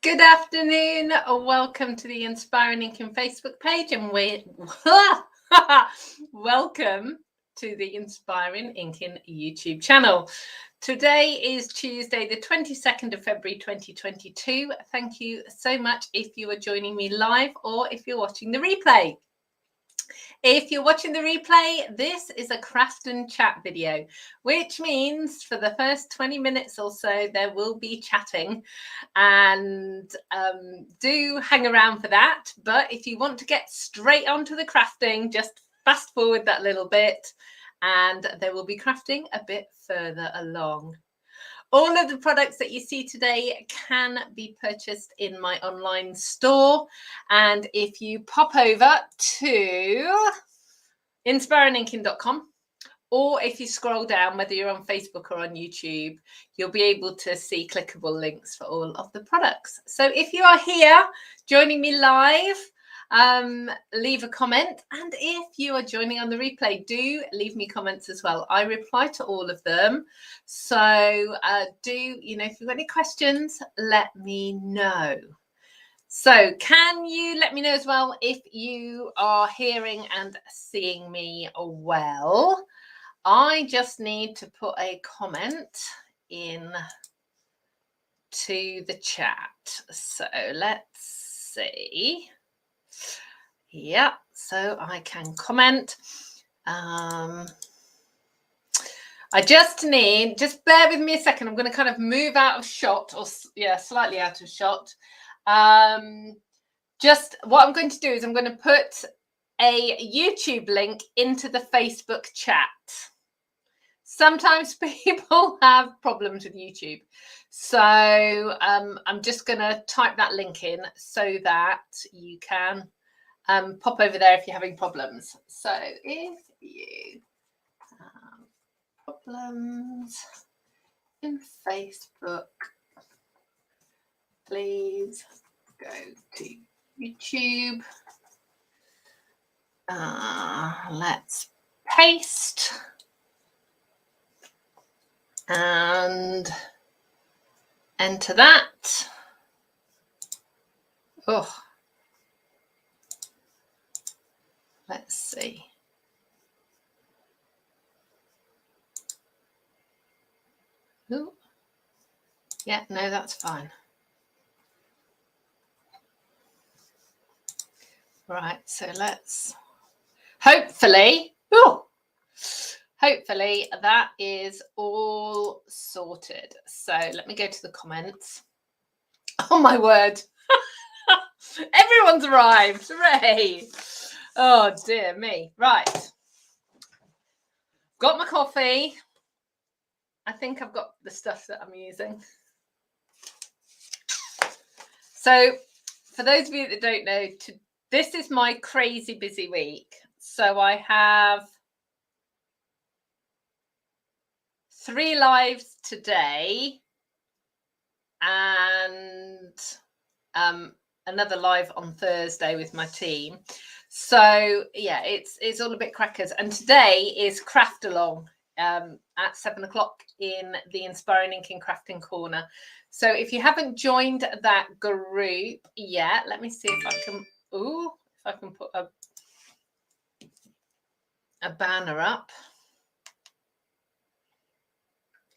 Good afternoon. Welcome to the Inspiring Inking Facebook page, and welcome to the Inspiring Inking YouTube channel. Today is Tuesday, the 22nd of February 2022. Thank you so much if you are joining me live or if you're watching the replay. If you're watching the replay, this is a craft and chat video, which means for the first 20 minutes or so, there will be chatting, and do hang around for that. But if you want to get straight onto the crafting, just fast forward that little bit and there will be crafting a bit further along. All of the products that you see today can be purchased in my online store. And if you pop over to inspiringinking.com, or if you scroll down, whether you're on Facebook or on YouTube, you'll be able to see clickable links for all of the products. So if you are here joining me live, leave a comment, and if you are joining on the replay, do leave me comments as well. I reply to all of them, so if you've got any questions, let me know. So can you let me know as well if you are hearing and seeing me well? I just need to put a comment in to the chat, so let's see. Yeah, so I can comment. I just bear with me a second. I'm going to kind of move out of shot, or slightly out of shot. Just what I'm going to do is I'm going to put a YouTube link into the Facebook chat. Sometimes people have problems with YouTube, so I'm just going to type that link in so that you can pop over there if you're having problems. So if you have problems in Facebook, please go to YouTube. Let's paste and enter that. Oh, let's see. Ooh. Yeah, no, that's fine. Right, so let's hopefully that is all sorted. So let me go to the comments. Oh my word. Everyone's arrived. Hooray. Oh dear me. Right. Got my coffee. I think I've got the stuff that I'm using. So for those of you that don't know, this is my crazy busy week. So I have 3 lives today and another live on Thursday with my team. So yeah, it's all a bit crackers. And today is craft along at 7 o'clock in the Inspiring Inking Crafting Corner. So if you haven't joined that group yet, let me see if I can put a banner up.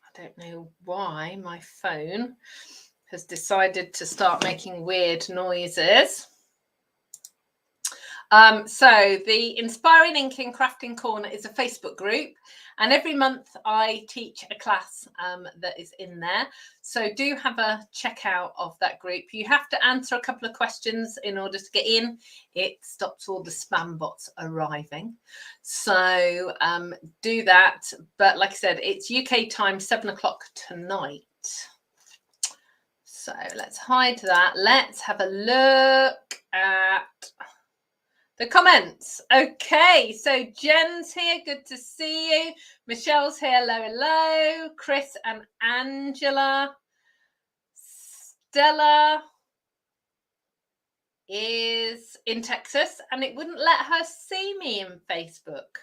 I don't know why my phone has decided to start making weird noises. So the Inspiring Inking Crafting Corner is a Facebook group, and every month I teach a class that is in there. So do have a check out of that group. You have to answer a couple of questions in order to get in. It stops all the spam bots arriving. So do that. But like I said, it's UK time, 7 o'clock tonight. So let's hide that. Let's have a look at the comments. Okay, so Jen's here. Good to see you. Michelle's here. Hello. Chris and Angela. Stella is in Texas, and it wouldn't let her see me in Facebook.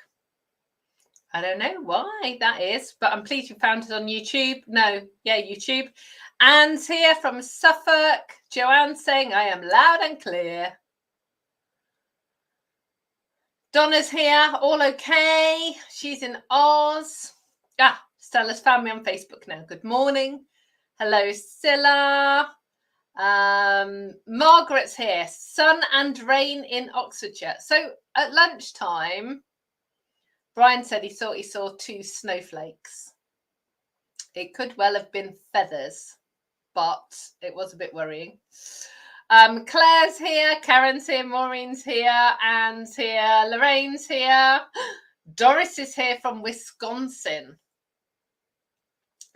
I don't know why that is, but I'm pleased you found us on YouTube. No, yeah, YouTube. Anne's here from Suffolk. Joanne saying, I am loud and clear. Donna's here, all okay. She's in Oz. Stella's family on Facebook now. Good morning. Hello, Scylla. Margaret's here. Sun and rain in Oxfordshire. So at lunchtime, Brian said he thought he saw 2 snowflakes. It could well have been feathers, but it was a bit worrying. Claire's here, Karen's here, Maureen's here, Anne's here, Lorraine's here. Doris is here from Wisconsin.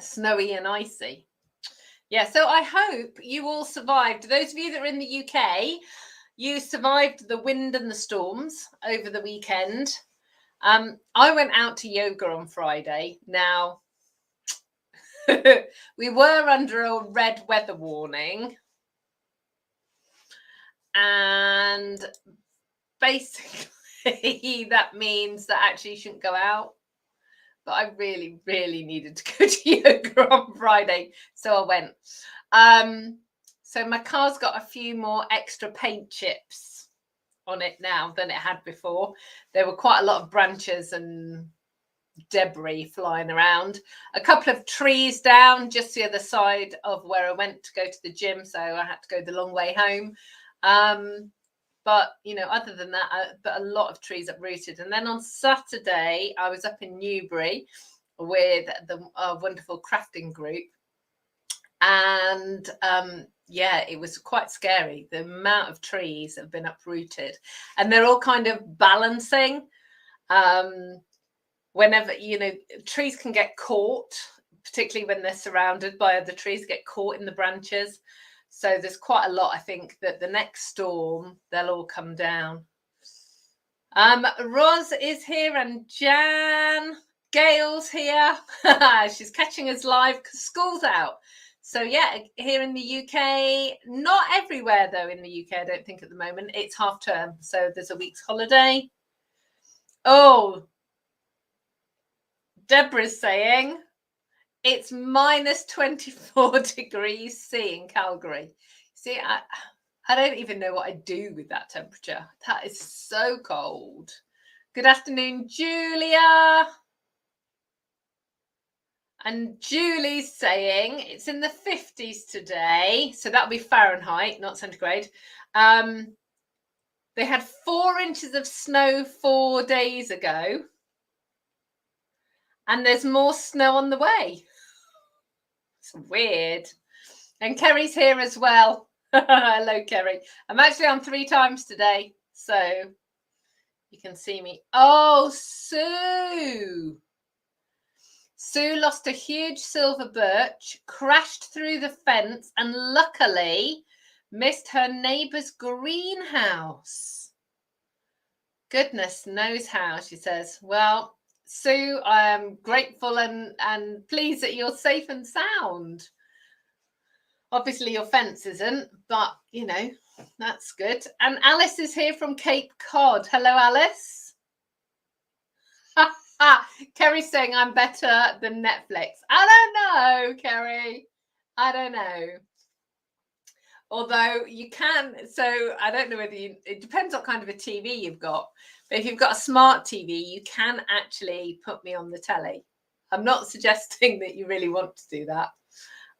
Snowy and icy. Yeah, so I hope you all survived. Those of you that are in the UK, you survived the wind and the storms over the weekend. I went out to yoga on Friday. Now, we were under a red weather warning. And basically that means that actually you shouldn't go out. But I really, really needed to go to yoga on Friday. So I went. So my car's got a few more extra paint chips on it now than it had before. There were quite a lot of branches and debris flying around. A couple of trees down just the other side of where I went to go to the gym. So I had to go the long way home. But, you know, other than that, but a lot of trees uprooted. And then on Saturday, I was up in Newbury with the wonderful crafting group. And yeah, it was quite scary. The amount of trees have been uprooted and they're all kind of balancing. Whenever, you know, trees can get caught, particularly when they're surrounded by other trees, get caught in the branches. So there's quite a lot, I think, that the next storm, they'll all come down. Roz is here and Jan. Gail's here. She's catching us live because school's out. So yeah, here in the UK, not everywhere though in the UK, I don't think at the moment. It's half term, so there's a week's holiday. Oh, Deborah's saying it's minus 24 degrees C in Calgary. See, I don't even know what I'd do with that temperature. That is so cold. Good afternoon, Julia. And Julie's saying it's in the 50s today. So that'll be Fahrenheit, not centigrade. They had 4 inches of snow 4 days ago. And there's more snow on the way. It's weird. And Kerry's here as well. Hello, Kerry. I'm actually on 3 times today. So you can see me. Oh, Sue. Sue lost a huge silver birch, crashed through the fence, and luckily missed her neighbour's greenhouse. Goodness knows how, she says. Well, Sue, I am grateful and pleased that you're safe and sound. Obviously, your fence isn't, but, you know, that's good. And Alice is here from Cape Cod. Hello, Alice. Kerry's saying I'm better than Netflix. I don't know, Kerry. I don't know. Although you can, so I don't know whether it depends what kind of a TV you've got. But if you've got a smart TV, you can actually put me on the telly. I'm not suggesting that you really want to do that.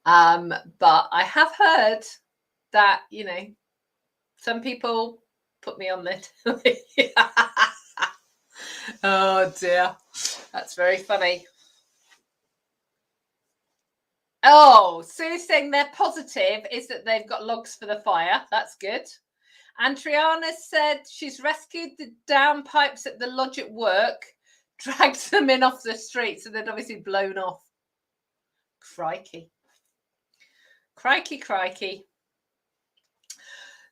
But I have heard that, you know, some people put me on the telly. Oh dear, that's very funny. Oh, Sue's saying they're positive is that they've got logs for the fire. That's good. And Triana said she's rescued the downpipes at the lodge at work, dragged them in off the street, so they'd obviously blown off. Crikey. Crikey, crikey.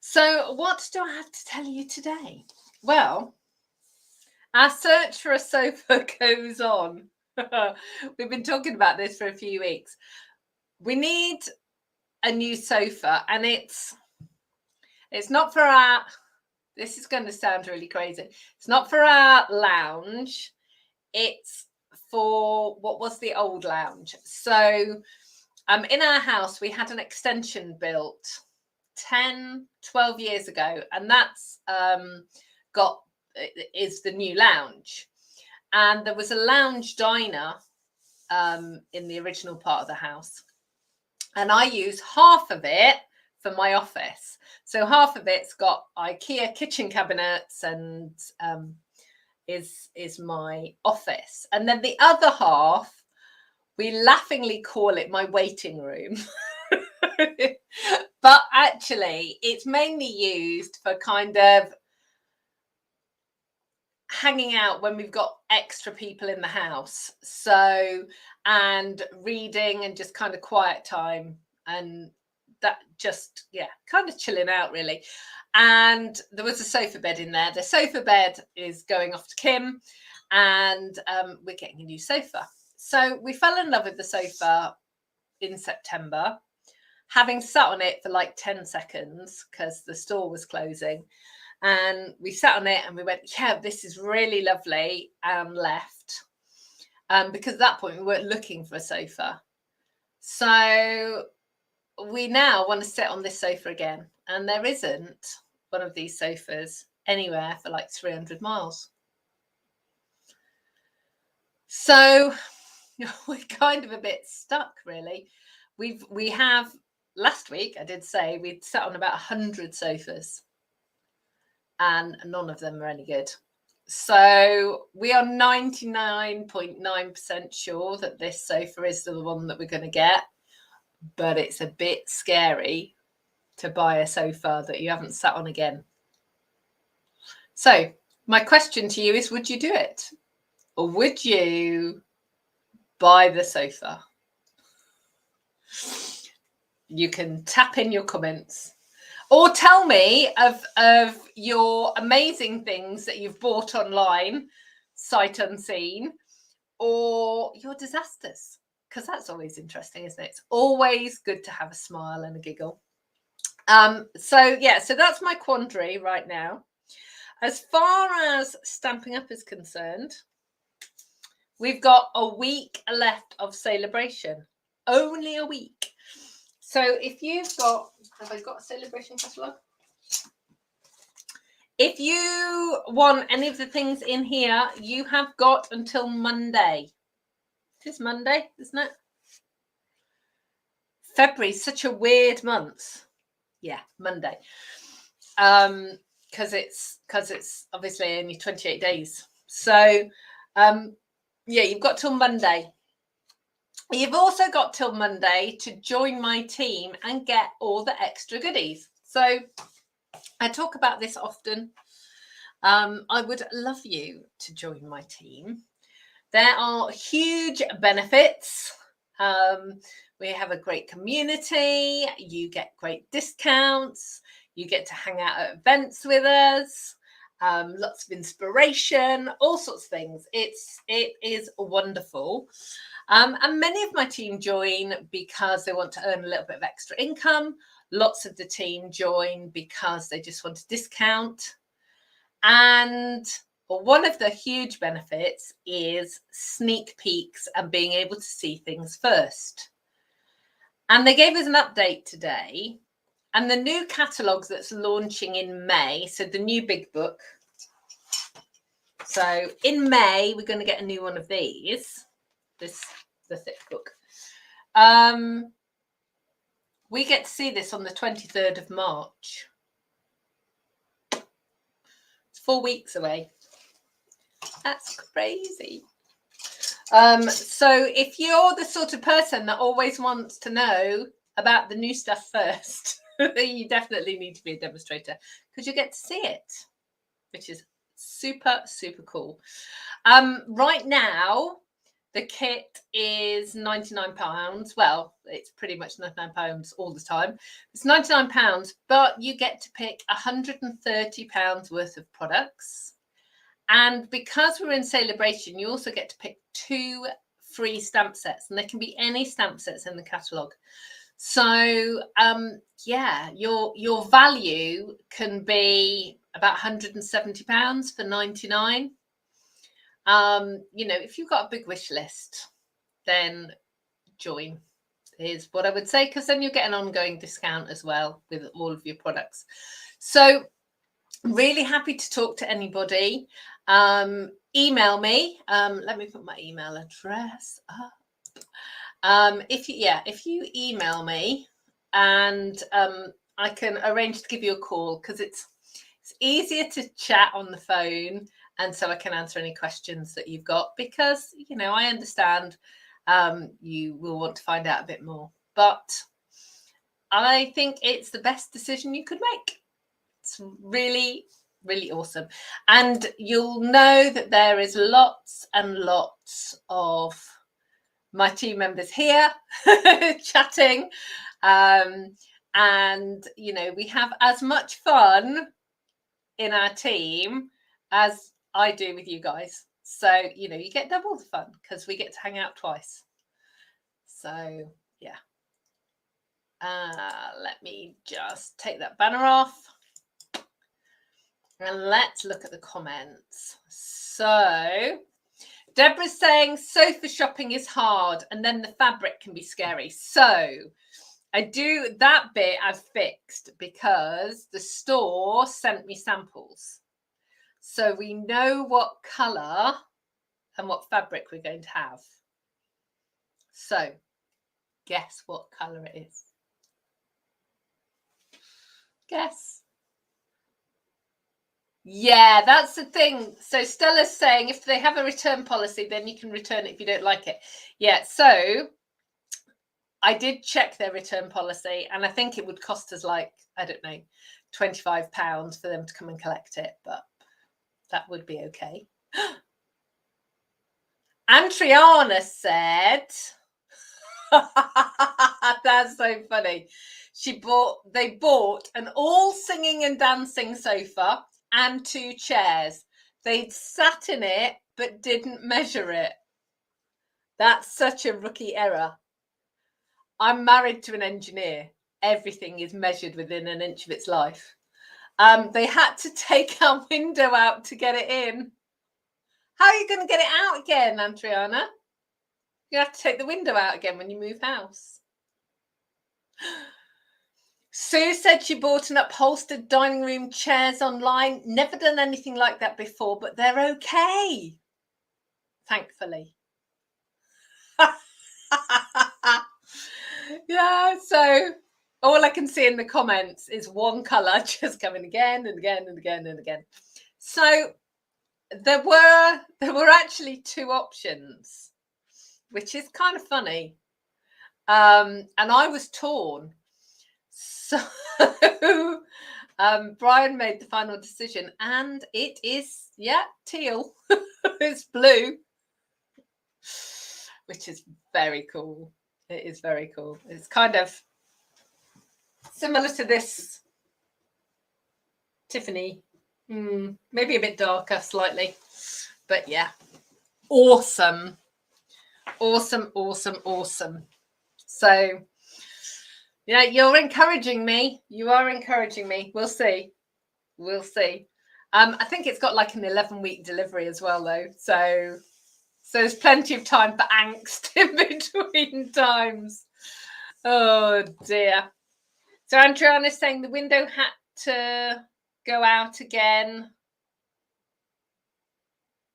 So what do I have to tell you today? Well, our search for a sofa goes on. We've been talking about this for a few weeks. We need a new sofa, and it's not for our, this is going to sound really crazy. It's not for our lounge. It's for what was the old lounge. So in our house, we had an extension built 10, 12 years ago, and that's is the new lounge. And there was a lounge diner in the original part of the house. And I use half of it for my office. So half of it's got IKEA kitchen cabinets and is my office. And then the other half, we laughingly call it my waiting room. But actually, it's mainly used for kind of hanging out when we've got extra people in the house. So, and reading and just kind of quiet time, and that just, yeah, kind of chilling out really. And there was a sofa bed in there. The sofa bed is going off to Kim, and we're getting a new sofa. So we fell in love with the sofa in September, having sat on it for like 10 seconds because the store was closing. And we sat on it and we went, yeah, this is really lovely, and left. Because at that point we weren't looking for a sofa. So we now want to sit on this sofa again. And there isn't one of these sofas anywhere for like 300 miles. So we're kind of a bit stuck, really. We have, last week, I did say, we'd sat on about 100 sofas. And none of them are any good. So we are 99.9% sure that this sofa is the one that we're going to get, but it's a bit scary to buy a sofa that you haven't sat on again. So my question to you is, would you do it? Or would you buy the sofa? You can tap in your comments. Or tell me of your amazing things that you've bought online, sight unseen, or your disasters, because that's always interesting, isn't it? It's always good to have a smile and a giggle. So that's my quandary right now. As far as Stamping Up is concerned, we've got a week left of celebration. Only a week. So if you've got, have I got a celebration catalogue? If you want any of the things in here, you have got until Monday. It is Monday, isn't it? February is such a weird month. Yeah, Monday. Because it's obviously only 28 days. So you've got till Monday. You've also got till Monday to join my team and get all the extra goodies. So I talk about this often. I would love you to join my team. There are huge benefits. We have a great community. You get great discounts. You get to hang out at events with us. Lots of inspiration, all sorts of things. It is wonderful. And many of my team join because they want to earn a little bit of extra income. Lots of the team join because they just want a discount. And one of the huge benefits is sneak peeks and being able to see things first. And they gave us an update today. And the new catalogue that's launching in May, so the new big book. So in May, we're going to get a new one of these. The thick book. We get to see this on the 23rd of March. It's 4 weeks away. That's crazy. So if you're the sort of person that always wants to know about the new stuff first, you definitely need to be a demonstrator because you get to see it, which is super, super cool. Right now, the kit is £99. Well, it's pretty much £99 all the time. It's £99, but you get to pick £130 worth of products. And because we're in celebration, you also get to pick 2 free stamp sets, and there can be any stamp sets in the catalogue. So, your value can be about £170 for 99. You know, if you've got a big wish list, then join is what I would say, because then you get an ongoing discount as well with all of your products. So really happy to talk to anybody. Email me. Let me put my email address up. If you email me, and I can arrange to give you a call, because it's easier to chat on the phone, and so I can answer any questions that you've got, because, you know, I understand you will want to find out a bit more, but I think it's the best decision you could make. It's really, really awesome. And you'll know that there is lots and lots of my team members here chatting. And, you know, we have as much fun in our team as I do with you guys. So, you know, you get double the fun because we get to hang out twice. So, yeah. Let me just take that banner off. And let's look at the comments. So, Deborah's saying sofa shopping is hard and then the fabric can be scary. So, I do that bit I've fixed because the store sent me samples. So we know what colour and what fabric we're going to have. So, guess what colour it is? Guess. Yeah, that's the thing. So Stella's saying if they have a return policy, then you can return it if you don't like it. Yeah, so I did check their return policy, and I think it would cost us like, I don't know, £25 for them to come and collect it, but that would be okay. Antriana said, that's so funny. They bought an all singing and dancing sofa and 2 chairs. They'd sat in it but didn't measure it. That's such a rookie error. I'm married to an engineer. Everything is measured within an inch of its life. They had to take our window out to get it in. How are you going to get it out again, Antriana? You have to take the window out again when you move house. Sue said she bought an upholstered dining room chairs online. Never done anything like that before, but they're okay. Thankfully. Yeah, so all I can see in the comments is one colour just coming again and again and again and again. So there were actually 2 options, which is kind of funny. And I was torn. So Brian made the final decision, and it is, yeah, teal. It's blue, which is very cool. It is very cool. It's kind of similar to this Tiffany, maybe a bit darker slightly, but yeah, awesome. So yeah, you're encouraging me. You are encouraging me. We'll see. I think it's got like an 11-week delivery as well, though. So there's plenty of time for angst in between times. Oh dear. So Andriana is saying the window had to go out again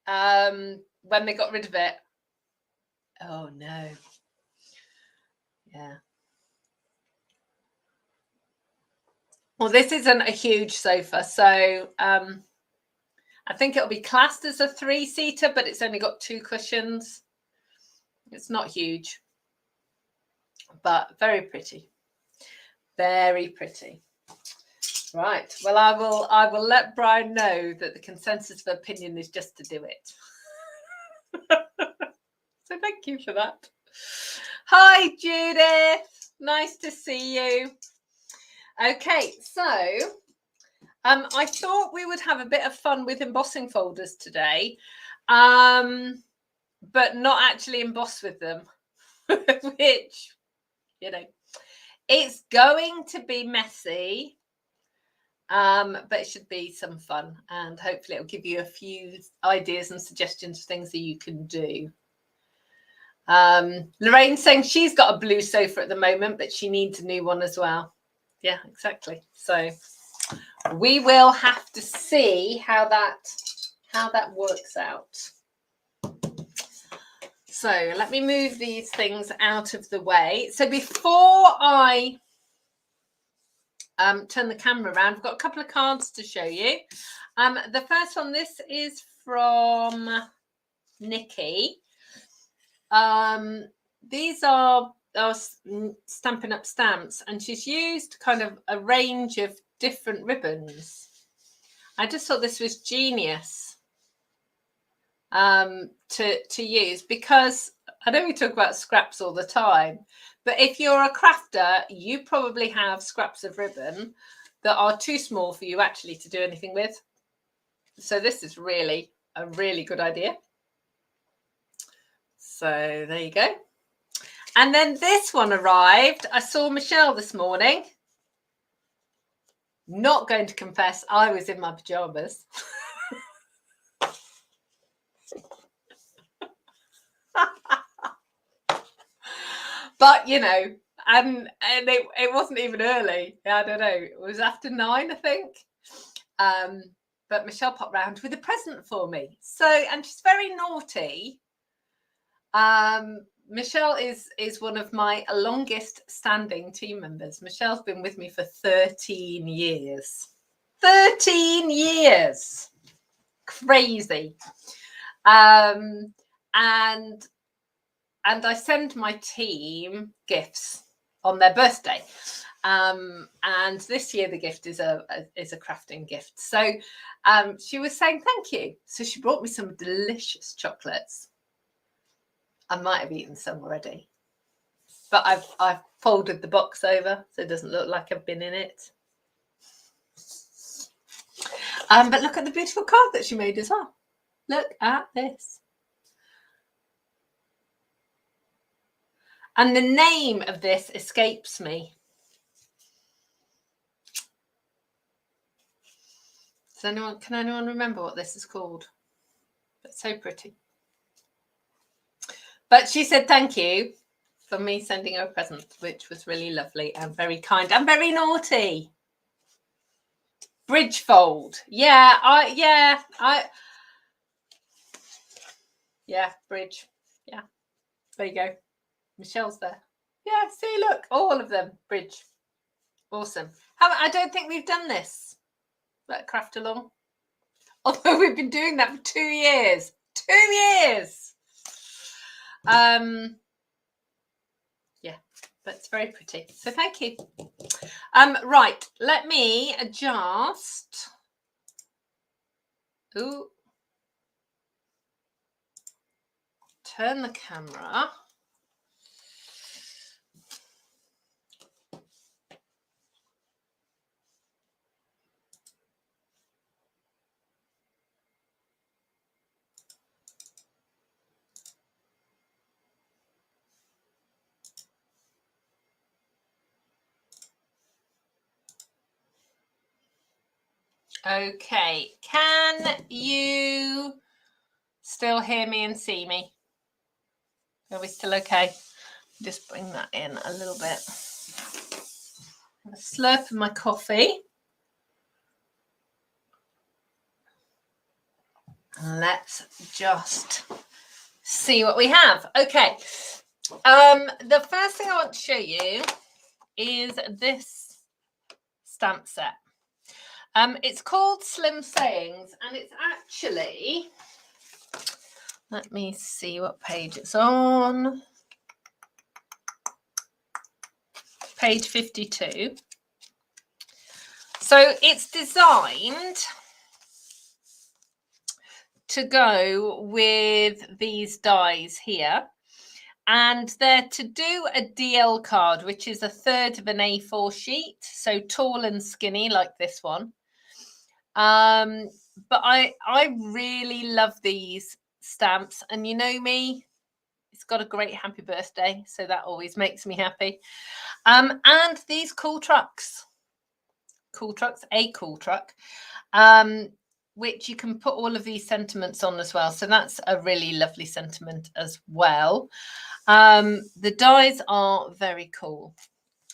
when they got rid of it. Oh no. Yeah. Well, this isn't a huge sofa, so I think it'll be classed as a 3-seater, but it's only got 2 cushions. It's not huge, but very pretty. Very pretty. Right. Well, I will let Brian know that the consensus of opinion is just to do it. So thank you for that. Hi, Judith. Nice to see you. Okay, so I thought we would have a bit of fun with embossing folders today, but not actually emboss with them, which, you know, it's going to be messy. But it should be some fun, and hopefully it'll give you a few ideas and suggestions of things that you can do. Lorraine's saying she's got a blue sofa at the moment, but she needs a new one as well. Yeah, exactly. So we will have to see how that works out. So let me move these things out of the way. So before I turn the camera around, I've got a couple of cards to show you. The first one, this is from Nikki. These are Stampin' Up! Stamps, and she's used kind of a range of different ribbons. I just thought this was genius to use, because I know we talk about scraps all the time, but if you're a crafter, you probably have scraps of ribbon that are too small for you actually to do anything with. So this is really a really good idea. So there you go. And then this one arrived. I saw Michelle this morning. Not going to confess, I was in my pajamas. But, you know, and it wasn't even early. I don't know. It was after 9, I think. But Michelle popped round with a present for me. So, and she's very naughty. Michelle is one of my longest standing team members. Michelle's been with me for 13 years. 13 years. Crazy. And I send my team gifts on their birthday. And this year the gift is a crafting gift. So she was saying thank you. So she brought me some delicious chocolates. I might have eaten some already, but I've folded the box over so it doesn't look like I've been in it. But look at the beautiful card that she made as well. Look at this. And the name of this escapes me. Can anyone remember what this is called? It's so pretty. But she said thank you for me sending her a present, which was really lovely and very kind and very naughty. Bridge fold. Yeah, bridge. Yeah, there you go. Michelle's there. Yeah, see, look, all of them. Bridge. Awesome. I don't think we've done this. That craft along. Although we've been doing that for 2 years. 2 years. Yeah, but it's very pretty. So thank you. Right, let me just turn the camera. Okay, can you still hear me and see me? Are we still okay? Just bring that in a little bit. Have a slurp of my coffee. Let's just see what we have. Okay. The first thing I want to show you is this stamp set. It's called Slim Sayings, and it's actually, let me see what page it's on. Page 52. So it's designed to go with these dies here. And they're to do a DL card, which is 1/3 of an A4 sheet. So tall and skinny like this one. But I really love these stamps, and you know me, it's got a great happy birthday, so that always makes me happy. And these cool trucks. cool trucks, a cool truck, which you can put all of these sentiments on as well. So that's a really lovely sentiment as well. The dies are very cool,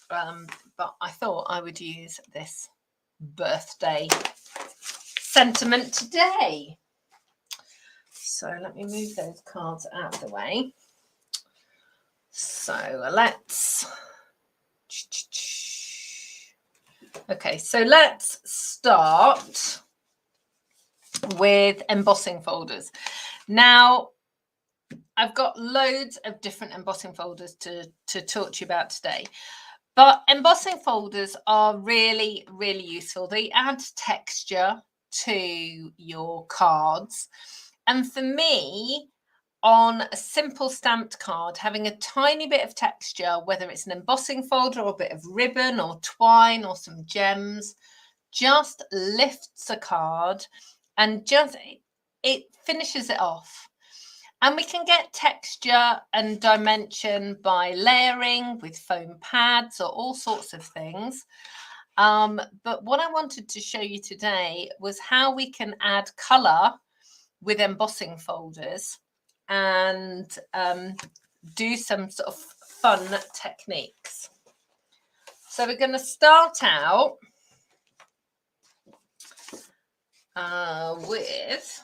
but I thought I would use this birthday sentiment today. So let me move those cards out of the way. So let's... Okay, so let's start with embossing folders. Now, I've got loads of different embossing folders to talk to you about today. But embossing folders are really, really useful. They add texture to your cards. And for me, on a simple stamped card, having a tiny bit of texture, whether it's an embossing folder or a bit of ribbon or twine or some gems, just lifts a card and just it finishes it off. And we can get texture and dimension by layering with foam pads or all sorts of things. But what I wanted to show you today was how we can add colour with embossing folders and do some sort of fun techniques. So we're going to start out with...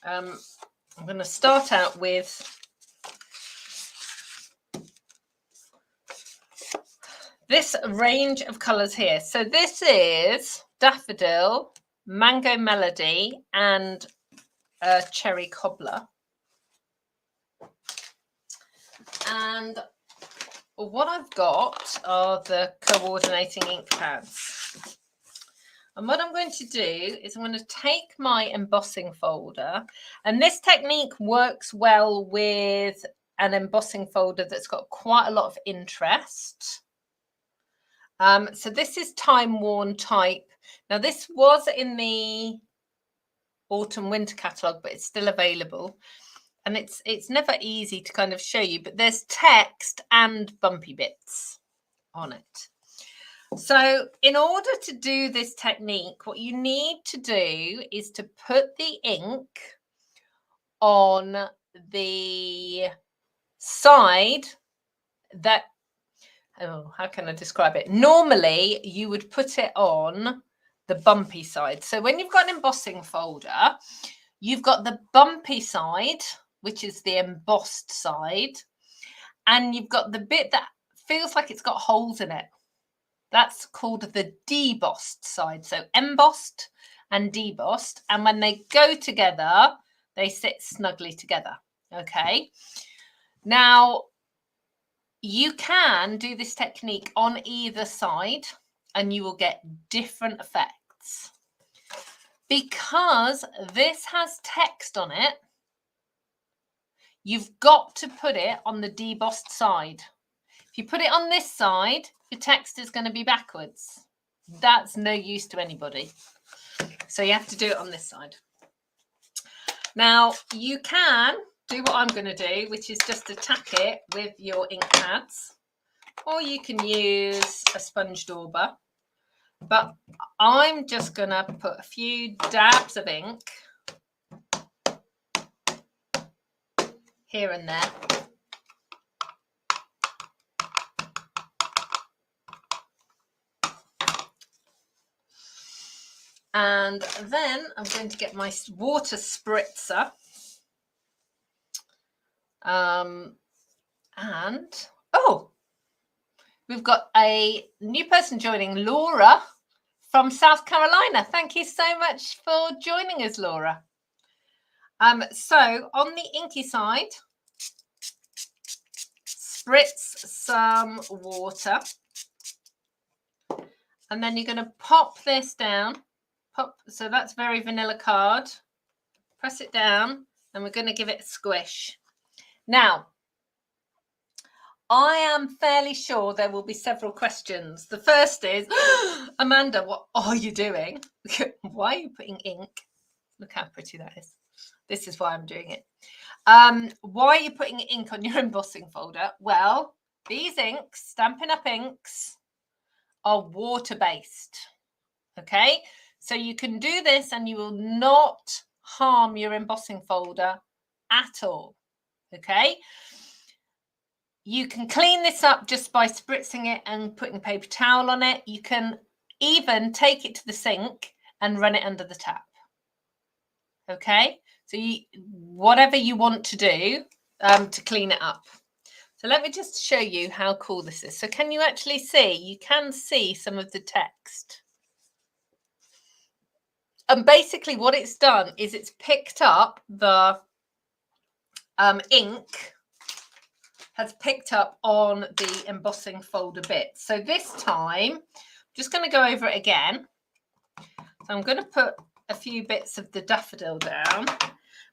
I'm going to start out with this range of colours here. So this is Daffodil, Mango Melody, and Cherry Cobbler. And what I've got are the coordinating ink pads. And what I'm going to do is I'm going to take my embossing folder, and this technique works well with an embossing folder that's got quite a lot of interest. So this is Time Worn Type. Now this was in the autumn winter catalogue, but it's still available. And it's never easy to kind of show you, but there's text and bumpy bits on it. So in order to do this technique, what you need to do is to put the ink on the side that, how can I describe it? Normally, you would put it on the bumpy side. So when you've got an embossing folder, you've got the bumpy side, which is the embossed side, and you've got the bit that feels like it's got holes in it. That's called the debossed side. So embossed and debossed. And when they go together, they sit snugly together. Okay. Now, you can do this technique on either side and you will get different effects. Because this has text on it, you've got to put it on the debossed side. If you put it on this side, your text is going to be backwards. That's no use to anybody. So you have to do it on this side. Now, you can do what I'm going to do, which is just attack it with your ink pads, or you can use a sponge dauber. But I'm just going to put a few dabs of ink here and there. And then I'm going to get my water spritzer. And, oh, we've got a new person joining, Laura from South Carolina. Thank you so much for joining us, Laura. So on the inky side, spritz some water. And then you're going to pop this down. So that's very vanilla card. Press it down and we're going to give it a squish. Now, I am fairly sure there will be several questions. The first is, Amanda, what are you doing? Why are you putting ink? Look how pretty that is. This is why I'm doing it. Why are you putting ink on your embossing folder? Well, these inks, Stampin' Up! Inks, are water-based. Okay, so you can do this and you will not harm your embossing folder at all. Okay, you can clean this up just by spritzing it and putting a paper towel on it. You can even take it to the sink and run it under the tap. Okay, so whatever you want to do to clean it up. So let me just show you how cool this is. So can you actually see? You can see some of the text. And basically what it's done is it's picked up the ink, has picked up on the embossing folder bit. So this time, I'm just going to go over it again. So I'm going to put a few bits of the daffodil down,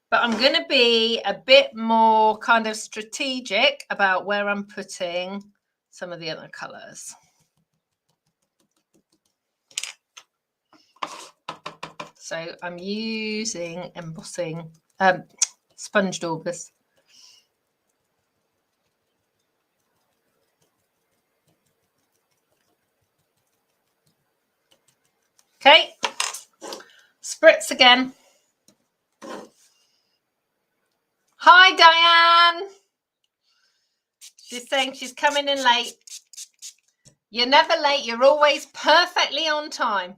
but I'm going to be a bit more kind of strategic about where I'm putting some of the other colours. So I'm using embossing sponge daubers. Okay, spritz again. Hi, Diane. She's saying she's coming in late. You're never late. You're always perfectly on time.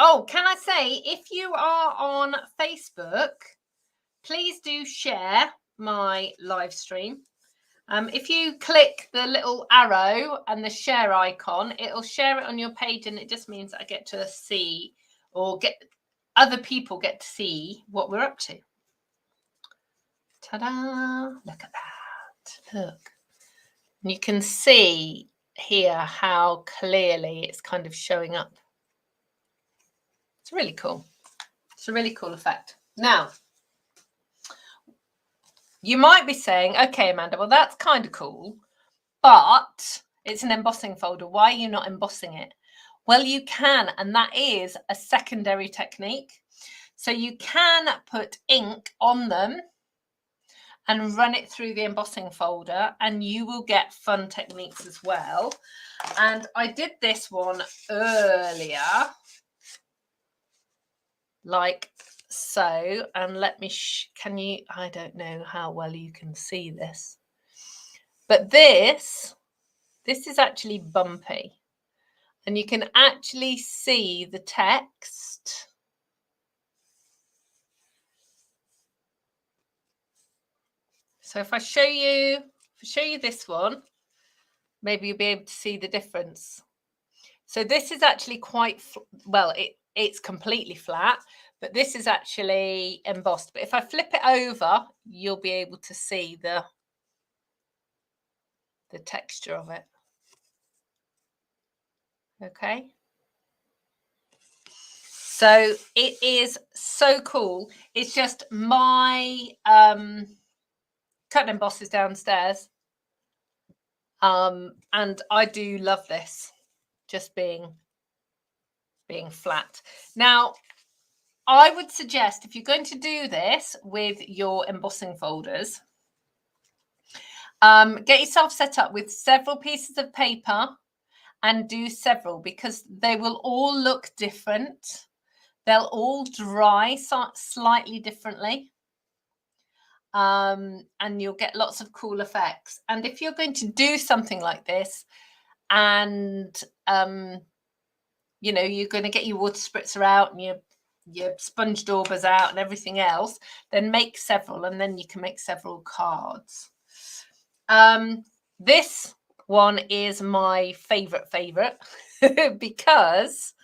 Oh, can I say, if you are on Facebook, please do share my live stream. If you click the little arrow and the share icon, it'll share it on your page, and it just means I get to see, or other people get to see what we're up to. Ta-da! Look at that. Look. And you can see here how clearly it's kind of showing up. It's really cool. It's a really cool effect. Now, you might be saying, okay, Amanda, well, that's kind of cool, but it's an embossing folder. Why are you not embossing it? Well, you can, and that is a secondary technique. So you can put ink on them and run it through the embossing folder, and you will get fun techniques as well. And I did this one earlier, like so, and let me can you, I don't know how well you can see this, but this is actually bumpy, and you can actually see the text. So if I show you this one, maybe you'll be able to see the difference. So this is actually quite well, it's completely flat, but this is actually embossed. But if I flip it over, you'll be able to see the texture of it. Okay. So it is so cool. It's just my cut and emboss is downstairs. And I do love this, just being flat. Now, I would suggest, if you're going to do this with your embossing folders, get yourself set up with several pieces of paper and do several, because they will all look different. They'll all dry slightly differently. And you'll get lots of cool effects. And if you're going to do something like this, and you know, you're going to get your water spritzer out and your sponge daubers out and everything else, then make several, and then you can make several cards. This one is my favorite because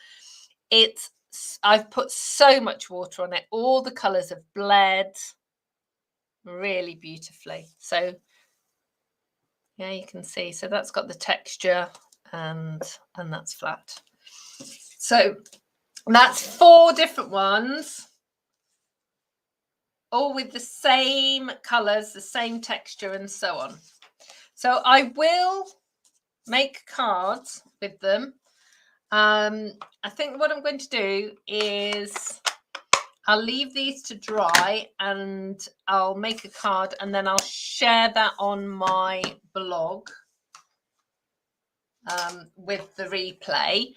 I've put so much water on it. All the colors have bled really beautifully. So yeah, you can see. So that's got the texture, and that's flat. So that's 4 different ones, all with the same colors, the same texture, and so on. So I will make cards with them. I think what I'm going to do is I'll leave these to dry, and I'll make a card, and then I'll share that on my blog. with the replay.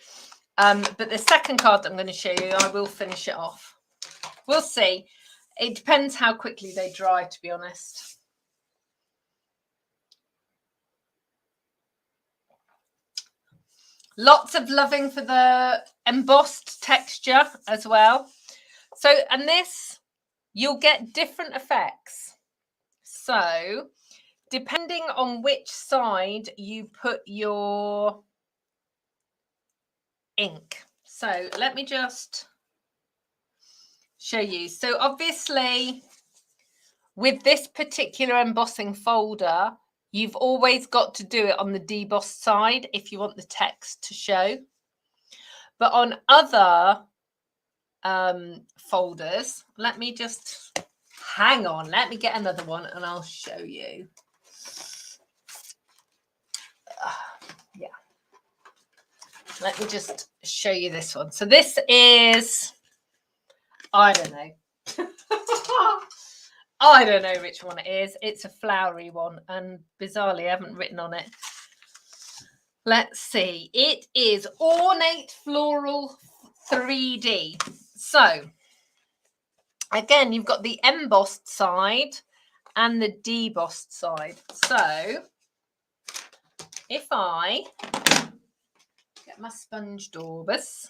But the second card that I'm going to show you, I will finish it off. We'll see. It depends how quickly they dry, to be honest. Lots of loving for the embossed texture as well. So, and this, you'll get different effects. So, depending on which side you put your ink. So, let me just show you. So, obviously, with this particular embossing folder, you've always got to do it on the debossed side if you want the text to show. But on other folders, let me just hang on. Let me get another one and I'll show you. Yeah. Let me just show you this one. So this is, I don't know. I don't know which one it is. It's a flowery one, and bizarrely, I haven't written on it. Let's see. It is Ornate Floral 3D. So, again, you've got the embossed side and the debossed side. So, if I get my sponge daubers.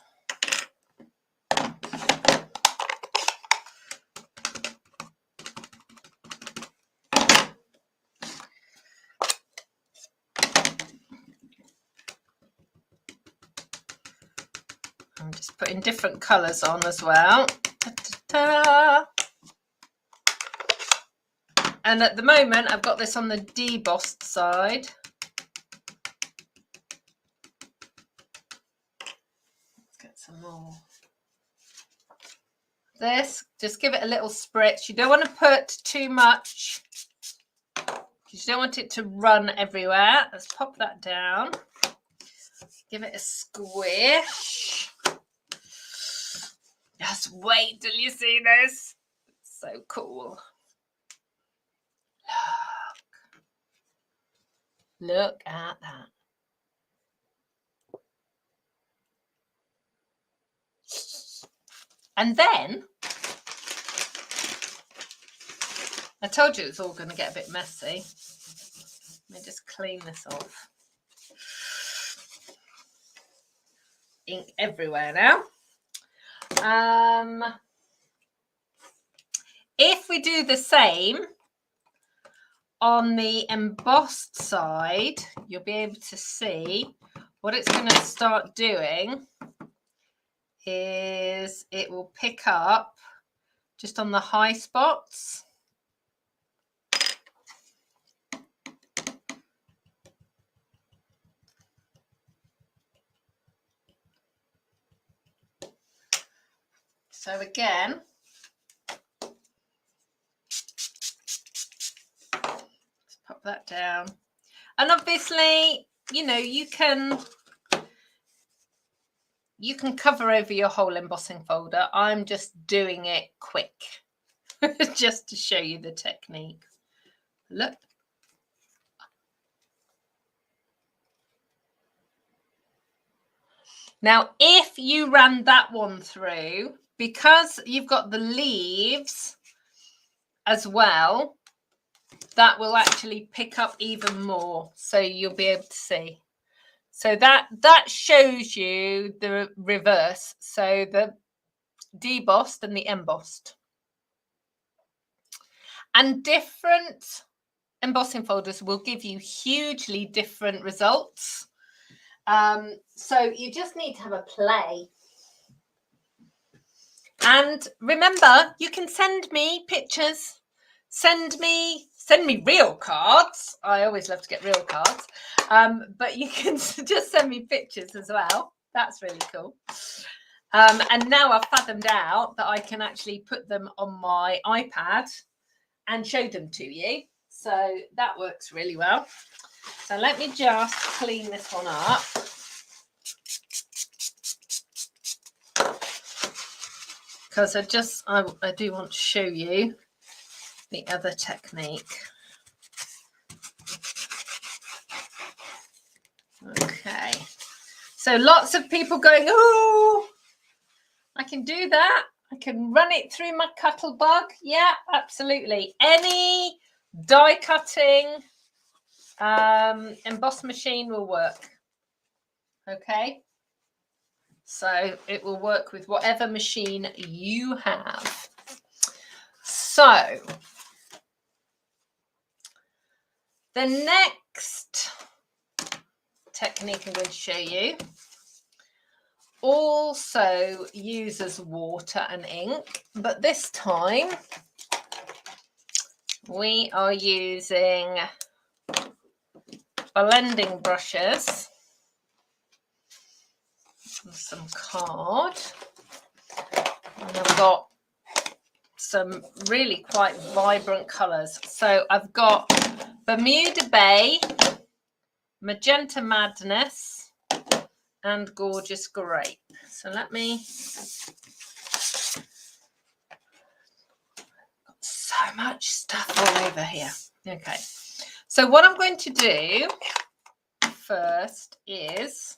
I'm just putting different colours on as well. Ta-ta-ta. And at the moment, I've got this on the debossed side. Let's get some more. This, just give it a little spritz. You don't want to put too much because you don't want it to run everywhere. Let's pop that down. Give it a squish. Just wait till you see this. It's so cool. Look at that. And then, I told you it's all going to get a bit messy. Let me just clean this off. Ink everywhere now. If we do the same on the embossed side, you'll be able to see what it's going to start doing is it will pick up just on the high spots. So again, let's pop that down. And obviously, you know, you can cover over your whole embossing folder. I'm just doing it quick just to show you the technique. Look. Now, if you ran that one through, because you've got the leaves as well, that will actually pick up even more. So you'll be able to see. So that shows you the reverse. So the debossed and the embossed. And different embossing folders will give you hugely different results. So you just need to have a play. And remember, you can send me pictures. Send me real cards. I always love to get real cards. But you can just send me pictures as well. That's really cool. And now I've fathomed out that I can actually put them on my iPad and show them to you. So that works really well. So let me just clean this one up. Because I do want to show you the other technique. Okay. So lots of people going, oh, I can do that. I can run it through my Cuttlebug. Yeah, absolutely. Any die cutting emboss machine will work. Okay. So it will work with whatever machine you have. So the next technique I'm going to show you also uses water and ink, but this time we are using blending brushes and some card, and I've got some really quite vibrant colours. So I've got Bermuda Bay, Magenta Madness, and Gorgeous Grape. So let me, got so much stuff all over here. Okay, so what I'm going to do first is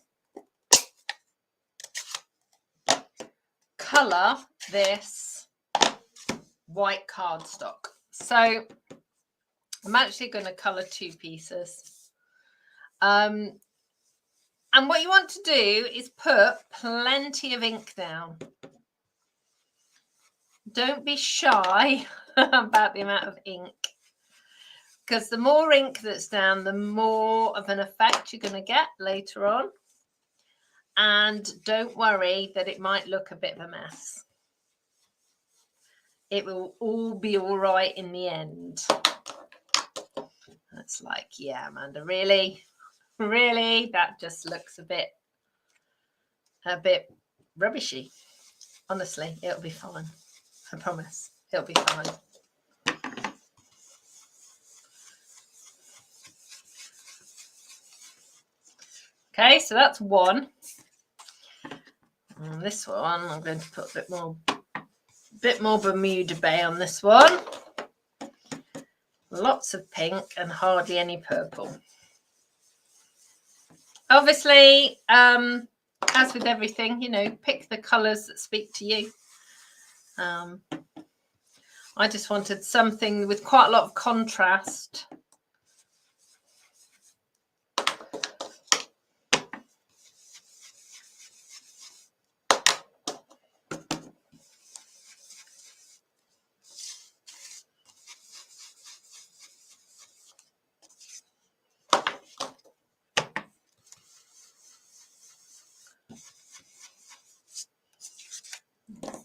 colour this white cardstock. So I'm actually going to colour 2 pieces. And what you want to do is put plenty of ink down. Don't be shy about the amount of ink, because the more ink that's down, the more of an effect you're going to get later on. And don't worry that it might look a bit of a mess. It will all be all right in the end. That's like, yeah, Amanda, really? Really? That just looks a bit rubbishy. Honestly, it'll be fine. I promise. It'll be fine. Okay, so that's one. And this one, I'm going to put a bit more Bermuda Bay on this one. Lots of pink and hardly any purple. Obviously, as with everything, you know, pick the colours that speak to you. I just wanted something with quite a lot of contrast.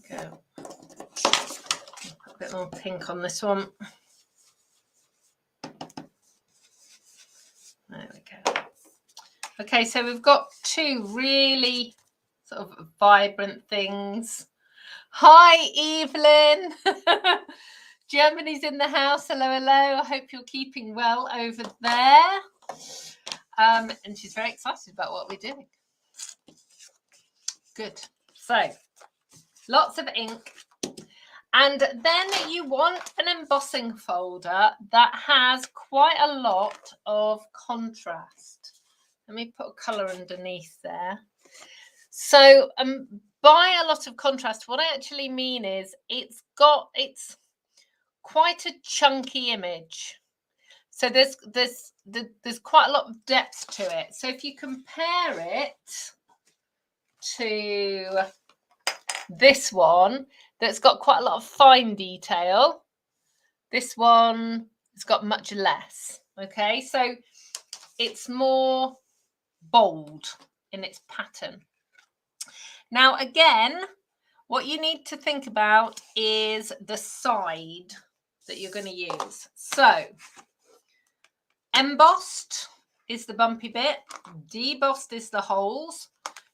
Go. Put a bit more pink on this one. There we go. Okay, so we've got 2 really sort of vibrant things. Hi, Evelyn. Germany's in the house. Hello, hello. I hope you're keeping well over there. And she's very excited about what we're doing. Good. So, lots of ink. And then you want an embossing folder that has quite a lot of contrast. Let me put a colour underneath there. So by a lot of contrast, what I actually mean is it's quite a chunky image. So there's quite a lot of depth to it. So if you compare it to this one, that's got quite a lot of fine detail, this one has got much less. Okay, so it's more bold in its pattern. Now, again, what you need to think about is the side that you're going to use. So, embossed is the bumpy bit, debossed is the holes.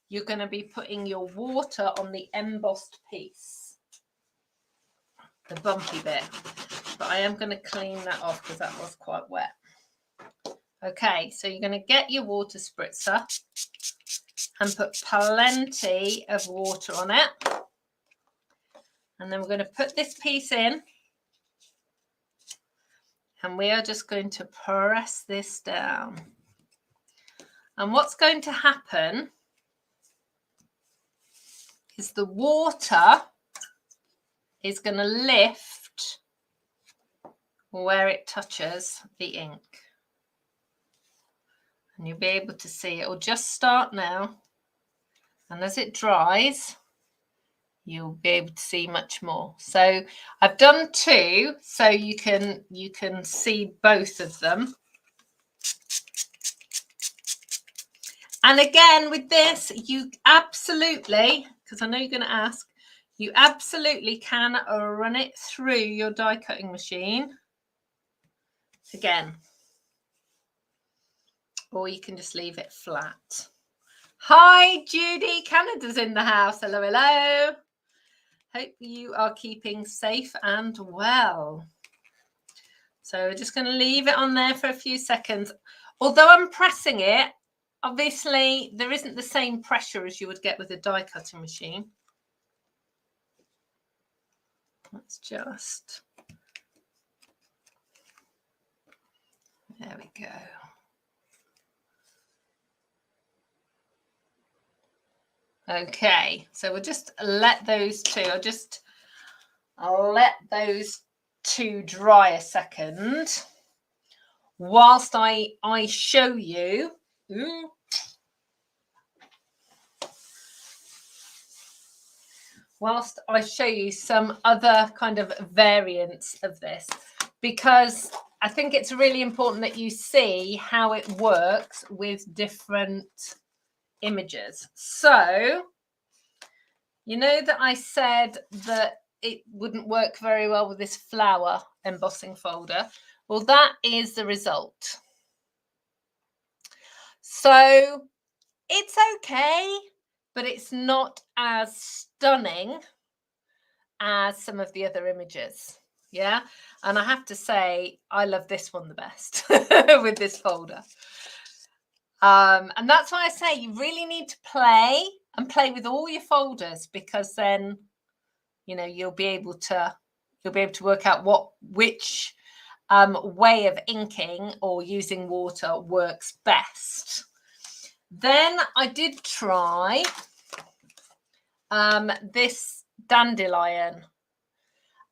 You're going to be putting your water on the embossed piece, the bumpy bit. But I am going to clean that off because that was quite wet. Okay, so you're going to get your water spritzer and put plenty of water on it. And then we're going to put this piece in. And we are just going to press this down. And what's going to happen is the water is going to lift where it touches the ink. And you'll be able to see it will just start now. And as it dries, you'll be able to see much more. So I've done 2, so you can see both of them. And again, with this, you absolutely, because I know you're going to ask, you absolutely can run it through your die cutting machine again. Or you can just leave it flat. Hi, Judy. Canada's in the house. Hello, hello. Hope you are keeping safe and well. So we're just going to leave it on there for a few seconds. Although I'm pressing it, obviously there isn't the same pressure as you would get with a die cutting machine. Let's just... There we go. Okay, so we'll just let those 2, I'll let those 2 dry a second whilst I show you. Whilst I show you some other kind of variants of this, because I think it's really important that you see how it works with different images. So, you know that I said that it wouldn't work very well with this flower embossing folder. Well, that is the result. So it's okay, but it's not as stunning as some of the other images. Yeah, and I have to say I love this one the best with this folder. And that's why I say you really need to play with all your folders, because then you'll be able to work out which way of inking or using water works best. Then I did try this dandelion,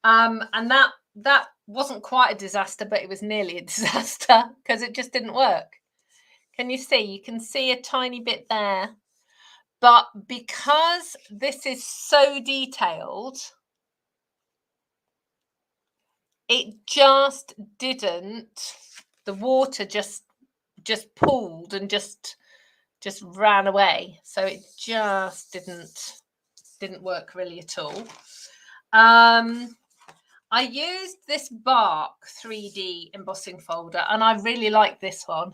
and that wasn't quite a disaster, but it was nearly a disaster because it just didn't work. Can you see? You can see a tiny bit there, but because this is so detailed, it just didn't. The water just pooled and just ran away, so it just didn't work really at all. I used this bark 3D embossing folder, and I really like this one.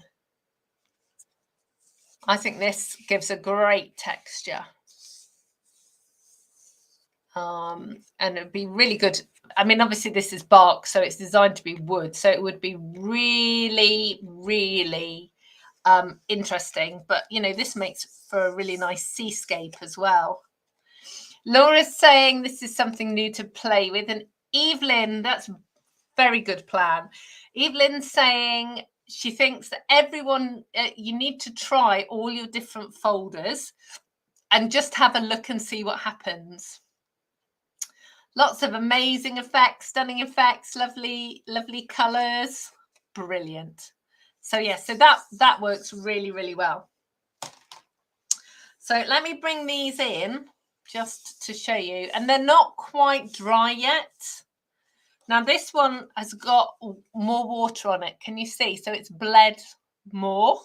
I think this gives a great texture. And it'd be really good. I mean, obviously this is bark, so it's designed to be wood, so it would be really, really interesting. But this makes for a really nice seascape as well. Laura's saying this is something new to play with, and Evelyn, that's a very good plan. Evelyn's saying she thinks that everyone, you need to try all your different folders and just have a look and see what happens. Lots of amazing effects, stunning effects, lovely, lovely colours. Brilliant. So yeah, so that works really, really well. So let me bring these in just to show you. And they're not quite dry yet. Now this one has got more water on it. Can you see? So it's bled more.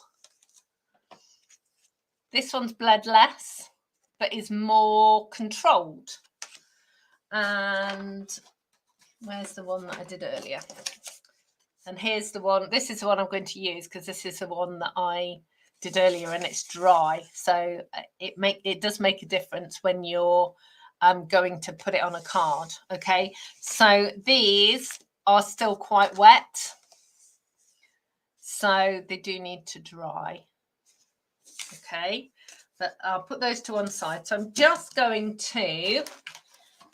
This one's bled less, but is more controlled. And where's the one that I did earlier? And here's the one. This is the one I'm going to use because this is the one that I did earlier, and it's dry. So it does make a difference when you're going to put it on a card. Okay, so these are still quite wet, so they do need to dry. Okay, but I'll put those to one side. So I'm just going to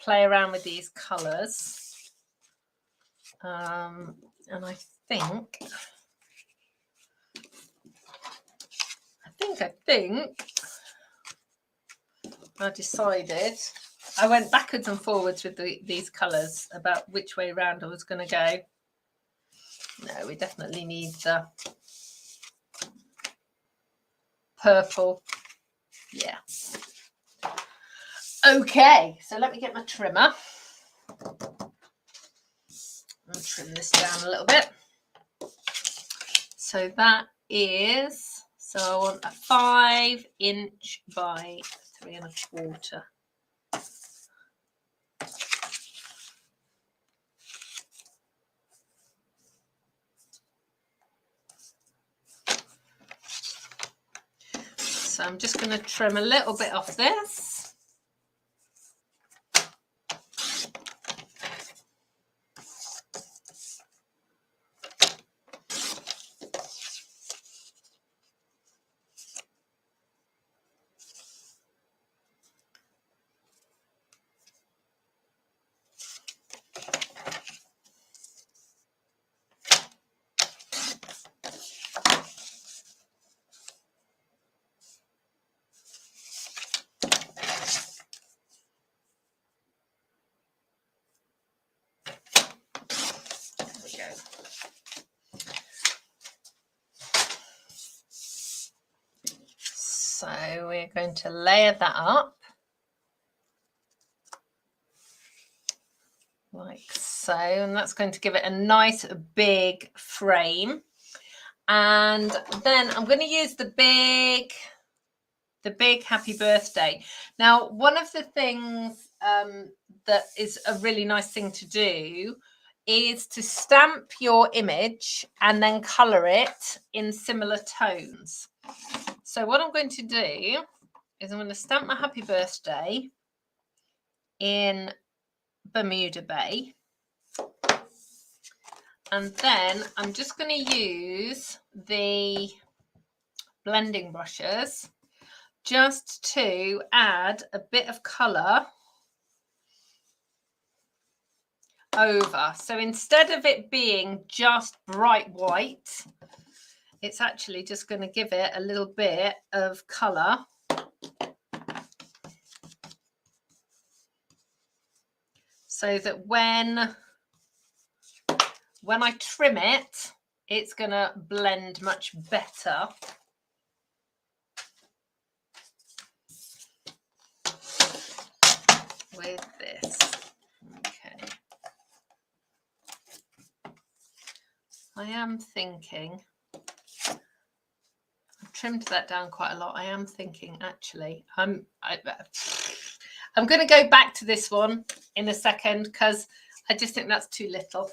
play around with these colours, and I think think I decided, I went backwards and forwards with these colours about which way round I was going to go. No, we definitely need the purple. Yeah. Okay, so let me get my trimmer. I'll trim this down a little bit. So that is, so I want a 5 inch by 3 1/4. So I'm just going to trim a little bit off this. So we're going to layer that up like so, and that's going to give it a nice big frame. And then I'm going to use the big happy birthday. Now, one of the things that is a really nice thing to do is to stamp your image and then colour it in similar tones. So what I'm going to do is I'm going to stamp my happy birthday in Bermuda Bay. And then I'm just going to use the blending brushes just to add a bit of colour over. So instead of it being just bright white, it's actually just going to give it a little bit of colour. So that when I trim it, it's going to blend much better. With this. Okay. I am thinking, I've trimmed that down quite a lot. I am thinking actually, I'm going to go back to this one in a second because I just think that's too little.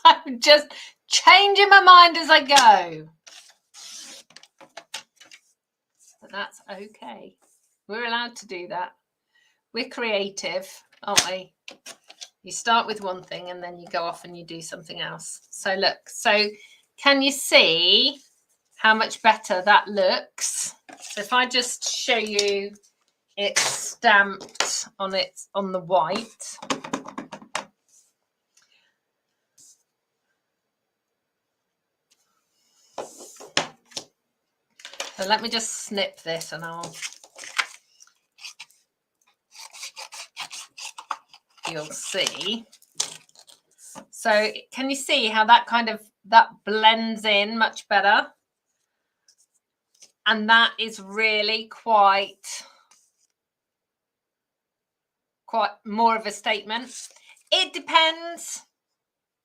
I'm just changing my mind as I go. But that's okay. We're allowed to do that. We're creative, aren't we? You start with one thing and then you go off and you do something else. So look, so can you see how much better that looks? So if I just show you it stamped on the white. So let me just snip this and you'll see. So can you see how that that blends in much better? And that is really quite more of a statement. It depends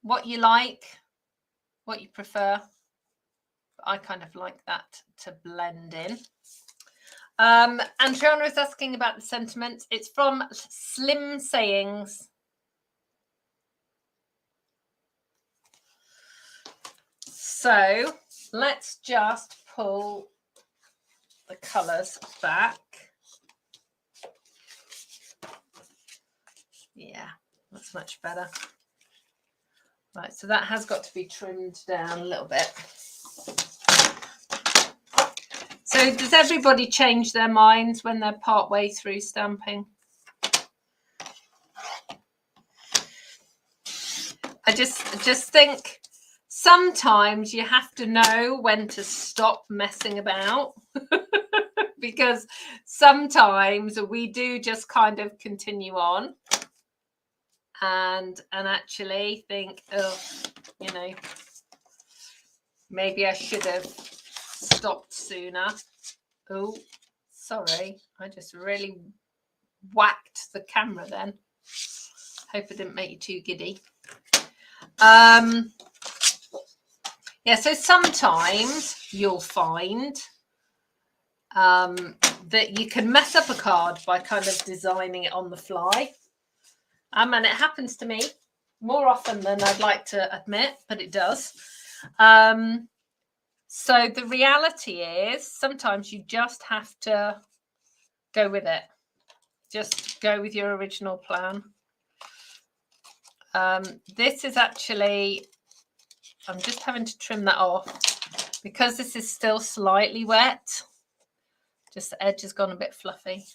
what you like, what you prefer. I kind of like that to blend in. And Triana is asking about the sentiment. It's from Slim Sayings. So let's just pull the colours back. Yeah, that's much better. Right, so that has got to be trimmed down a little bit. So does everybody change their minds when they're part way through stamping? I just think sometimes you have to know when to stop messing about because sometimes we do just kind of continue on and actually think, oh, you know, maybe I should have stopped sooner. Oh, sorry, I just really whacked the camera then. Hope I didn't make you too giddy. Yeah, so sometimes you'll find that you can mess up a card by kind of designing it on the fly. And it happens to me more often than I'd like to admit, but it does. So the reality is sometimes you just have to go with it. Just go with your original plan. This is actually, I'm just having to trim that off because this is still slightly wet. Just the edge has gone a bit fluffy.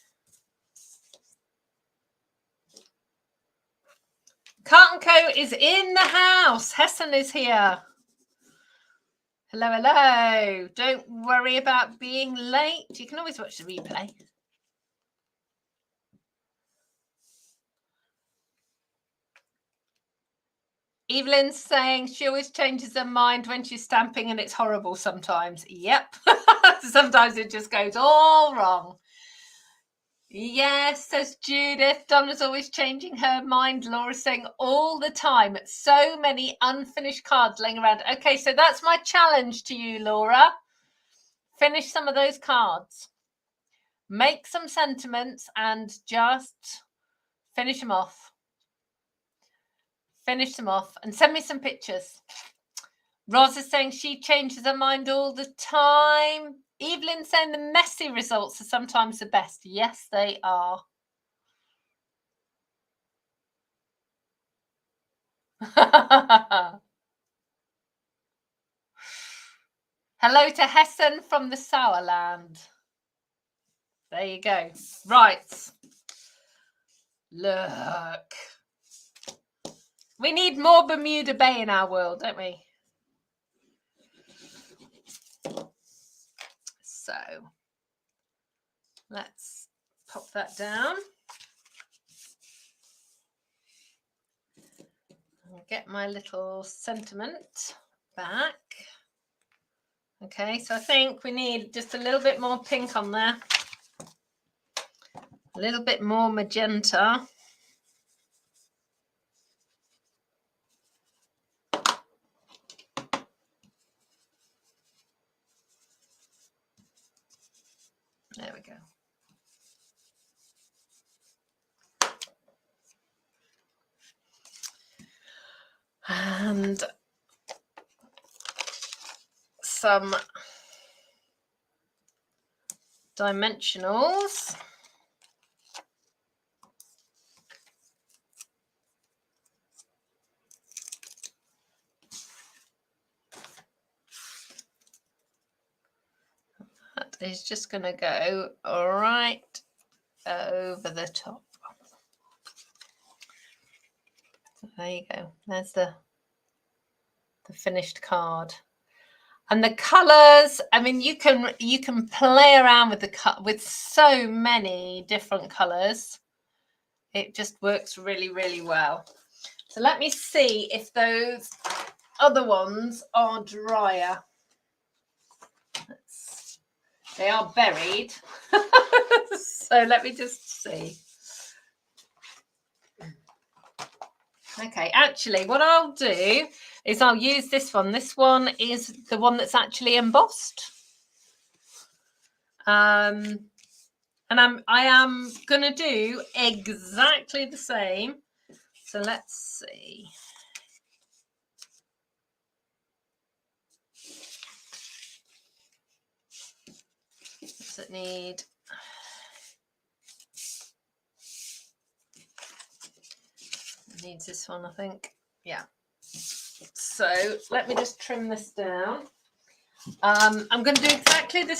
Carton Co is in the house. Hessen is here. Hello, hello. Don't worry about being late. You can always watch the replay. Evelyn's saying she always changes her mind when she's stamping and it's horrible sometimes. Yep. Sometimes it just goes all wrong. Yes, says Judith. Donna's always changing her mind. Laura's saying all the time. So many unfinished cards laying around. Okay, so that's my challenge to you, Laura. Finish some of those cards. Make some sentiments and just finish them off. Finish them off and send me some pictures. Roz is saying she changes her mind all the time. Evelyn saying the messy results are sometimes the best. Yes, they are. Hello to Hessen from the Sauerland. There you go. Right. Look. We need more Bermuda Bay in our world, don't we? So let's pop that down. I'll get my little sentiment back. Okay, so I think we need just a little bit more pink on there. A little bit more magenta. There we go. And some dimensionals. That is just going to go right over the top. So there you go. There's the finished card. And the colors, I mean, you can play around with so many different colors. It just works really, really well. So let me see if those other ones are drier. They are buried. So let me just see. Okay, actually, what I'll do is I'll use this one. This one is the one that's actually embossed. And I am going to do exactly the same. So let's see. Does it need? It needs this one, I think. Yeah. So let me just trim this down. I'm going to do exactly the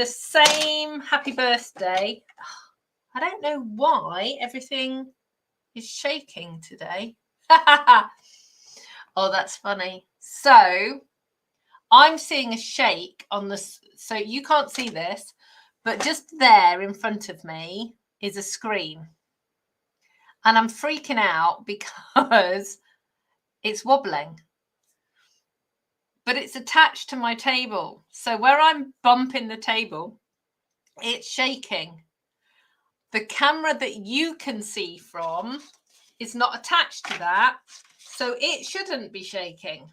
same happy birthday. I don't know why everything is shaking today. Oh, that's funny. So I'm seeing a shake on this. So you can't see this, but just there in front of me is a screen. And I'm freaking out because it's wobbling. But it's attached to my table. So where I'm bumping the table, it's shaking. The camera that you can see from is not attached to that. So it shouldn't be shaking.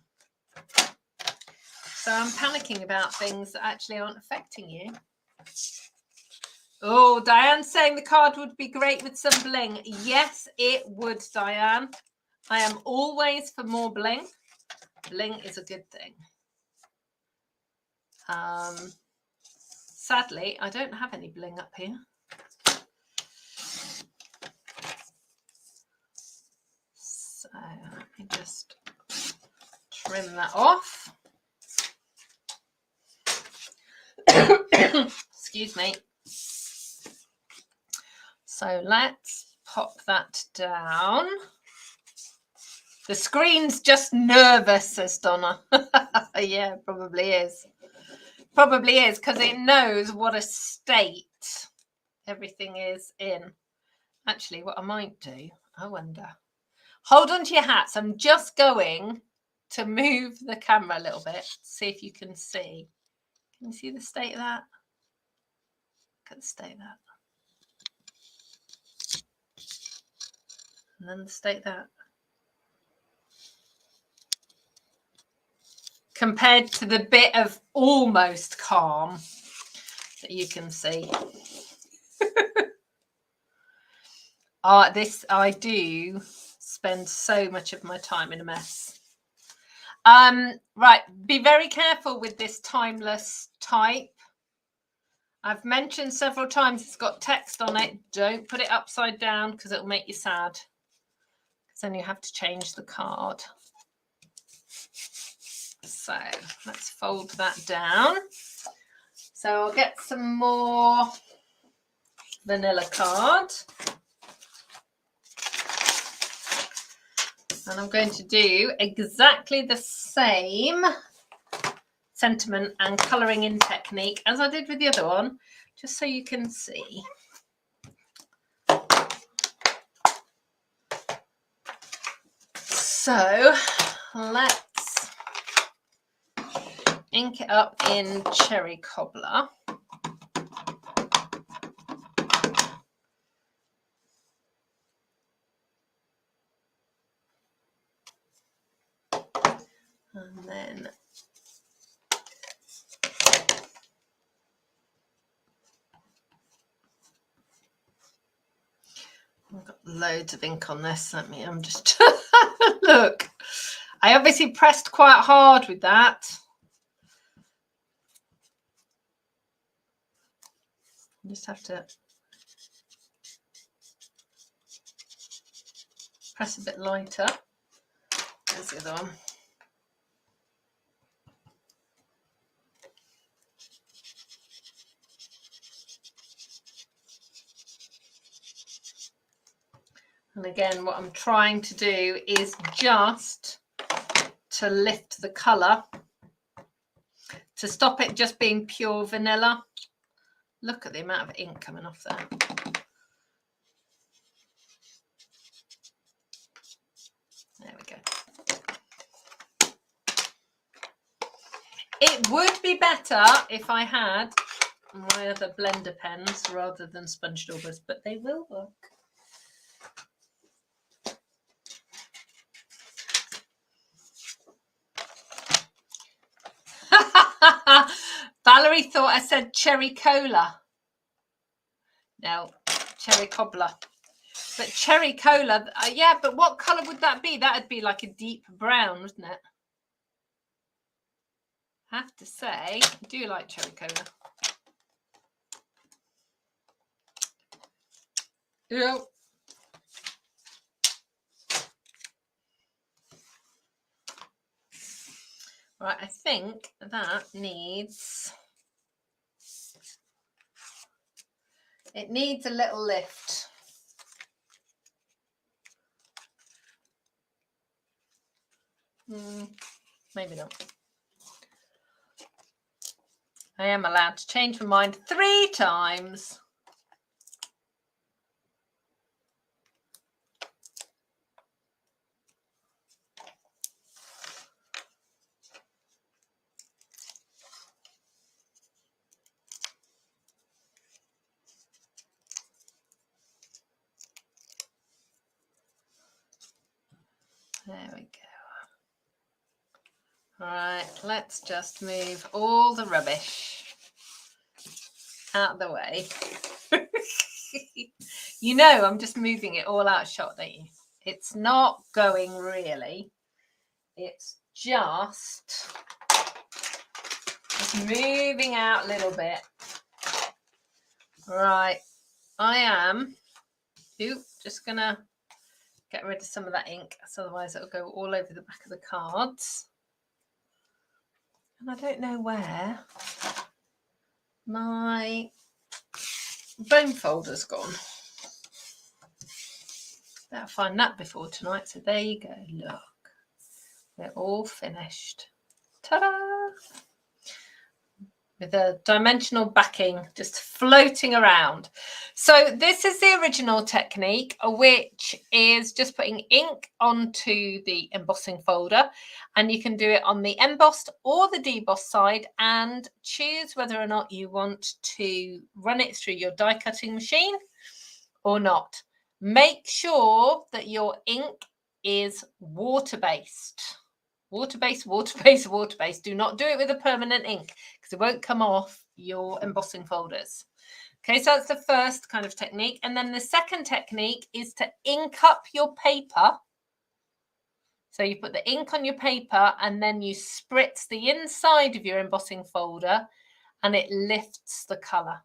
So I'm panicking about things that actually aren't affecting you. Oh, Diane's saying the card would be great with some bling. Yes, it would, Diane. I am always for more bling. Bling is a good thing. Sadly, I don't have any bling up here. So let me just trim that off. Excuse me. So let's pop that down. The screen's just nervous, says Donna. Yeah, probably is. Probably is, because it knows what a state everything is in. Actually, what I might do, I wonder. Hold on to your hats. I'm just going to move the camera a little bit, see if you can see. Can you see the state of that? Look at the state of that. And then the state of that. Compared to the bit of almost calm that you can see. I do spend so much of my time in a mess. Right, be very careful with this timeless type. I've mentioned several times it's got text on it. Don't put it upside down because it'll make you sad. Because then you have to change the card. So let's fold that down. So I'll get some more vanilla card. And I'm going to do exactly the same sentiment and colouring in technique as I did with the other one, just so you can see. So let's ink it up in Cherry Cobbler. And then I've got loads of ink on this. I'm just look. I obviously pressed quite hard with that. I just have to press a bit lighter. There's the other one. And again, what I'm trying to do is just to lift the colour, to stop it just being pure vanilla. Look at the amount of ink coming off there. There we go. It would be better if I had my other blender pens rather than sponge daubers, but they will work. Valerie thought I said cherry cola. No, cherry cobbler. But cherry cola, yeah, but what colour would that be? That would be like a deep brown, wouldn't it? I have to say, I do like cherry cola. Yeah. Right, I think that needs... It needs a little lift. Maybe not. I am allowed to change my mind 3 times. There we go. All right, let's just move all the rubbish out of the way. You know, I'm just moving it all out of shot, don't you? It's not going really. It's just moving out a little bit. Right, I am just gonna get rid of some of that ink, so otherwise it'll go all over the back of the cards. And I don't know where my bone folder's gone. Better find that before tonight. So there you go. Look, they're all finished. Ta-da! With a dimensional backing just floating around. So this is the original technique, which is just putting ink onto the embossing folder, and you can do it on the embossed or the debossed side and choose whether or not you want to run it through your die cutting machine or not. Make sure that your ink is water-based. Water-based, water-based, water-based. Do not do it with a permanent ink because it won't come off your embossing folders. Okay, so that's the first kind of technique. And then the second technique is to ink up your paper. So you put the ink on your paper and then you spritz the inside of your embossing folder and it lifts the colour.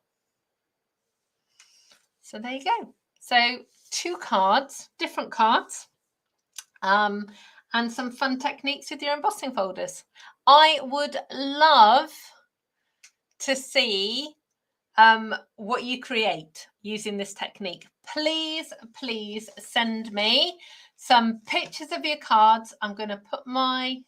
So there you go. So 2 cards, different cards. And some fun techniques with your embossing folders. I would love to see what you create using this technique. Please, please send me some pictures of your cards. I'm going to put my,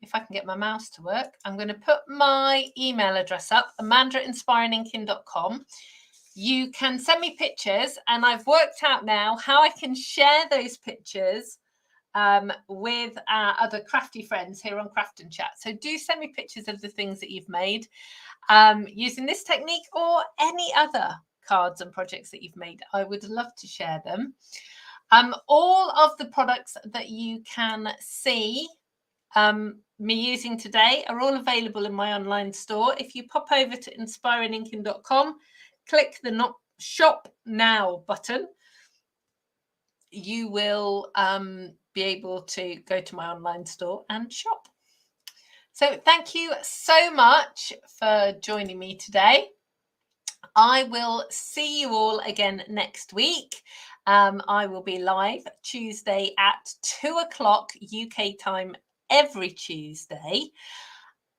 if I can get my mouse to work, I'm going to put my email address up, amanda@inspiringinking.com. You can send me pictures, and I've worked out now how I can share those pictures with other crafty friends here on Craft and Chat. So do send me pictures of the things that you've made using this technique or any other cards and projects that you've made. I would love to share them. All of the products that you can see me using today are all available in my online store. If you pop over to inspiringinking.com, click the Shop Now button, you will be able to go to my online store and shop. So thank you so much for joining me today. I will see you all again next week. I will be live Tuesday at 2 o'clock UK time every Tuesday.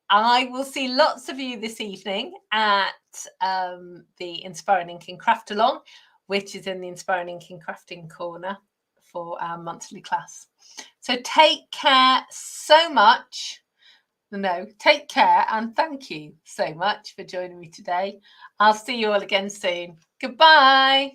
I will see lots of you this evening at the Inspiring Inking Craft Along, which is in the Inspiring Inking Crafting Corner for our monthly class. So take care so much. No, take care and thank you so much for joining me today. I'll see you all again soon. Goodbye.